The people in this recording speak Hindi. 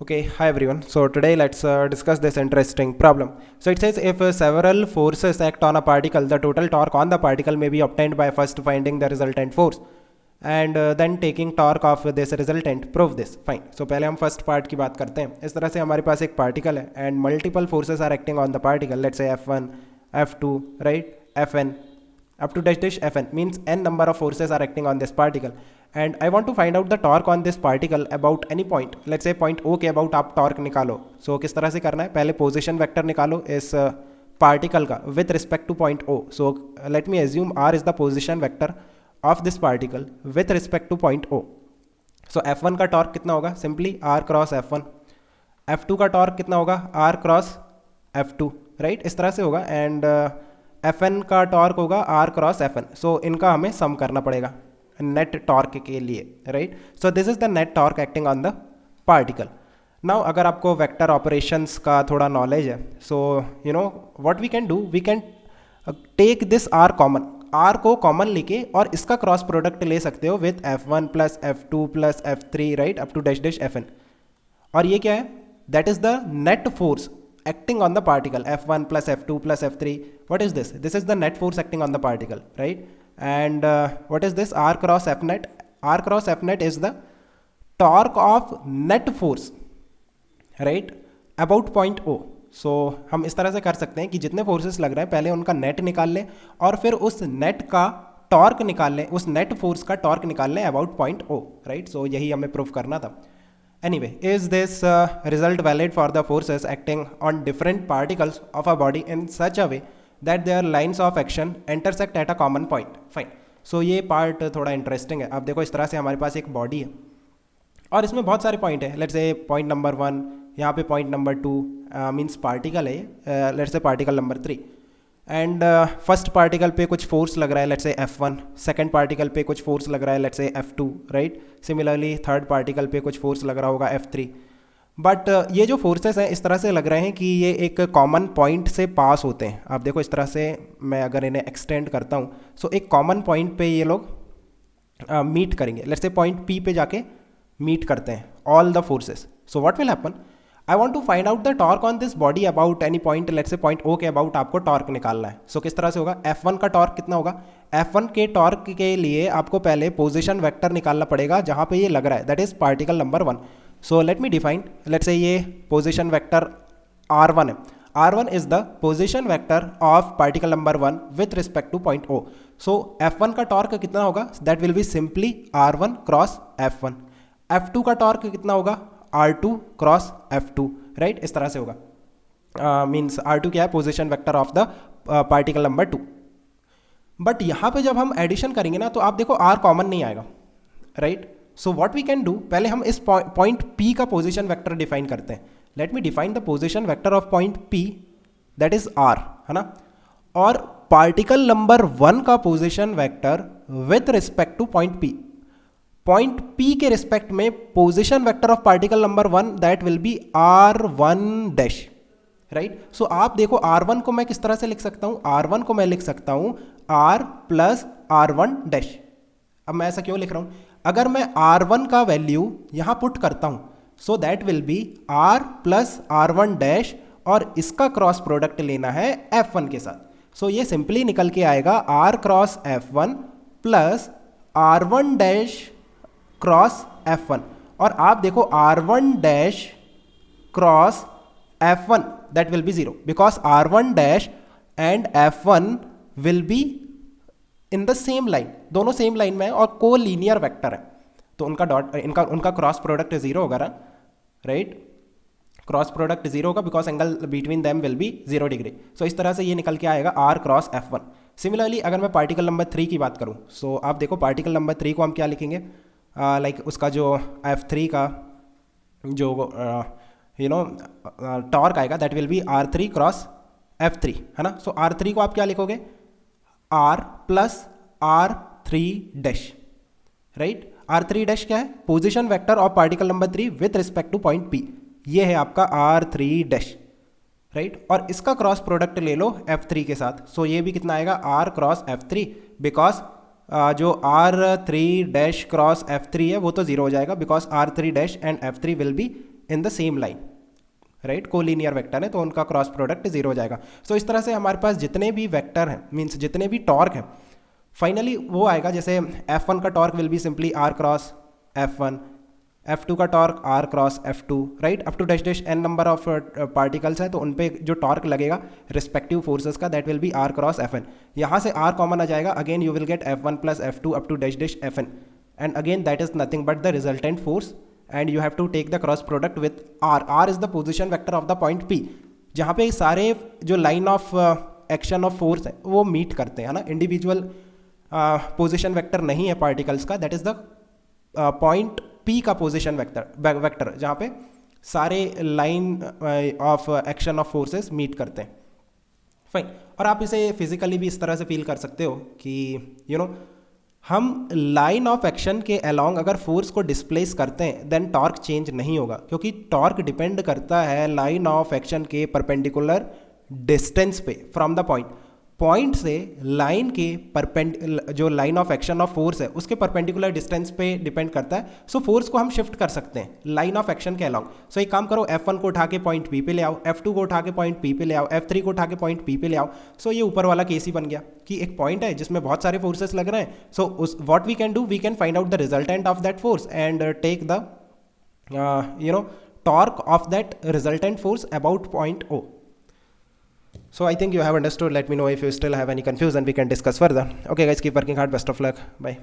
Okay, hi everyone. So today let's discuss this interesting problem. So it says if several forces act on a particle, the total torque on the particle may be obtained by first finding the resultant force and then taking torque of this resultant. Prove this. Fine. So पहले हम first part की बात करते हैं. इस तरह से हमारे पास एक particle है and multiple forces are acting on the particle. Let's say F1, F2, right? Fn up to dash Fn means n number of forces are acting on this particle. And I want to find out the torque on this particle about any point. Let's say point O के about आप torque निकालो. So किस तरह से करना है? पहले position vector निकालो इस particle का with respect to point O. So let me assume R is the position vector of this particle with respect to point O. So F1 का torque कितना होगा? Simply R cross F1. F2 का torque कितना होगा? R cross F2. Right? इस तरह से होगा. And Fn का torque होगा R cross Fn. So इनका हमें sum करना पड़ेगा नेट टॉर्क के लिए, right. So this is the net torque acting on the particle. Now अगर आपको वेक्टर ऑपरेशंस का थोड़ा नॉलेज है, so you know what we can do, we can take this R common, R को कॉमन लेके और इसका क्रॉस प्रोडक्ट ले सकते हो with F1 plus F2 plus F3 right up to dash dash Fn. और ये क्या है? That is the net force acting on the particle. F1 plus F2 plus F3. What is this? This is the net force acting on the particle, right? And what is this? R cross F net. R cross F net is the torque of net force, right? About point O. So हम इस तरह से कर सकते हैं कि जितने फोर्सेस लग रहे हैं पहले उनका नेट निकाल लें और फिर उस नेट का टॉर्क निकाल लें, उस नेट फोर्स का टॉर्क निकाल लें अबाउट पॉइंट O, राइट. सो यही हमें प्रूव करना था. Anyway, is this result valid for the forces acting on different particles of a body in such a way that their lines of action intersect at a common point? Fine. So ये part थोड़ा interesting है. अब देखो इस तरह से हमारे पास एक body है और इसमें बहुत सारे point है. Let's say point number 1, यहाँ पे point number 2 means particle है. Let's say particle number 3. And first particle पे कुछ फोर्स लग रहा है, let's say F1. Second particle पे कुछ फोर्स लग रहा है, let's say F2, right. Similarly third particle पे कुछ फोर्स लग रहा होगा F3. बट ये जो फोर्सेस हैं इस तरह से लग रहे हैं कि ये एक कॉमन पॉइंट से पास होते हैं. आप देखो इस तरह से मैं अगर इन्हें एक्सटेंड करता हूँ, सो एक कॉमन पॉइंट पे ये लोग मीट करेंगे. लेट्स से पॉइंट P पे जाके मीट करते हैं all the forces. So what will happen? I want to find out the torque on this body about any point. Let's say point O के अबाउट आपको टॉर्क निकालना है. सो किस तरह से होगा? F1 का टॉर्क कितना होगा? F1 के टॉर्क के लिए आपको पहले पोजीशन वेक्टर निकालना पड़ेगा जहां पे ये लग रहा है, that is particle number 1. So let me define. Let's say ये पोजीशन वेक्टर R1 है. R1 is the position vector of particle number 1 with respect to point O. So F1 का टॉर्क कितना होगा? That will be simply R1 cross F1. F2 का टॉर्क कितना होगा? R2 cross F2, right. इस तरह से होगा. मीन्स R2 क्या है? Position vector of the particle number 2. But यहाँ पे जब हम एडिशन करेंगे ना तो आप देखो R कॉमन नहीं आएगा, right. So what we can do, पहले हम इस पॉइंट P का पोजीशन वेक्टर डिफाइन करते हैं. Let me define the position vector of point P, that is R, है ना. और पार्टिकल नंबर 1 का position vector with respect to point P. Point P के रिस्पेक्ट में position vector of particle number 1 that will be R1 dash, right. So आप देखो R1 को मैं किस तरह से लिख सकता हूं? R1 को मैं लिख सकता हूं R प्लस R1 डैश. अब मैं ऐसा क्यों लिख रहा हूं? अगर मैं R1 का वैल्यू यहां पुट करता हूं so that will be R plus R1 dash और इसका क्रॉस प्रोडक्ट लेना है F1 के साथ. सो ये सिंपली निकल के आएगा R cross F1 plus R1 dash cross F1. और आप देखो R1 dash cross F1 that will be 0 because R1 dash and F1 will be in the same line. दोनों सेम लाइन में है और को लीनियर वेक्टर है तो उनका डॉट उनका क्रॉस प्रोडक्ट 0 होगा ना, राइट. क्रॉस प्रोडक्ट 0 होगा because angle between them will be 0 degree. So इस तरह से ये निकल के आएगा R क्रॉस F1. सिमिलरली अगर मैं पार्टिकल नंबर 3 की बात करूँ, सो आप देखो पार्टिकल नंबर 3 को हम क्या लिखेंगे? लाइक उसका जो F3 का जो यू नो टॉर्क आएगा that will B R3 cross F3, है ना. सो R3 को आप क्या लिखोगे? R plus R3 dash, right. R3 dash क्या है? Position vector of particle number 3 with respect to point P. ये है आपका R3 डैश, राइट. और इसका क्रॉस प्रोडक्ट ले लो F3 के साथ. सो ये भी कितना आएगा? R क्रॉस F3 बिकॉज जो R3 डैश क्रॉस F3 है वो तो 0 हो जाएगा because R3 dash and F3 will be in the same line, right, collinear vector है तो उनका क्रॉस प्रोडक्ट 0 हो जाएगा. सो इस तरह से हमारे पास जितने भी वेक्टर हैं, मीन्स जितने भी टॉर्क हैं, फाइनली वो आएगा. जैसे F1 का torque will be simply R cross F1, F2 का torque R cross F2, right, up to dash dash n number of particles है तो उन पे जो टॉर्क लगेगा रिस्पेक्टिव फोर्सेस का, that will be R cross Fn. यहाँ से R कॉमन आ जाएगा, again you will get F1 plus F2 up to dash dash Fn, and again that is nothing but the resultant force, and you have to take the cross product with R. R is the position vector of the point P, जहाँ पे सारे जो line of action of force है वो मीट करते हैं, है ना. इंडिविजुअल पोजिशन वेक्टर नहीं है पार्टिकल्स का, that is the point P का पोजिशन वेक्टर जहाँ पे सारे line of action of forces meet करते हैं. फाइन. और आप इसे फिजिकली भी इस तरह से फील कर सकते हो कि यू नो हम लाइन ऑफ एक्शन के अलोंग अगर फोर्स को डिस्प्लेस करते हैं देन टॉर्क चेंज नहीं होगा, क्योंकि टॉर्क डिपेंड करता है लाइन ऑफ एक्शन के परपेंडिकुलर डिस्टेंस पे फ्रॉम द पॉइंट से लाइन के जो line of action of force है उसके परपेंडिकुलर डिस्टेंस पे डिपेंड करता है. सो फोर्स को हम शिफ्ट कर सकते हैं लाइन ऑफ एक्शन के अलोंग. सो एक काम करो, F1 को उठा के पॉइंट P पे ले आओ, F2 को उठा के पॉइंट P पे ले आओ, F3 को उठा के पॉइंट P पे ले आओ. सो ये ऊपर वाला केस ही बन गया कि एक पॉइंट है जिसमें बहुत सारे फोर्सेस लग रहे हैं. सो उस what we can do, we can find out the resultant of that force and take the torque of that resultant force about point O. So I think you have understood. Let me know if you still have any confusion. We can discuss further. Okay guys, keep working hard. Best of luck. Bye.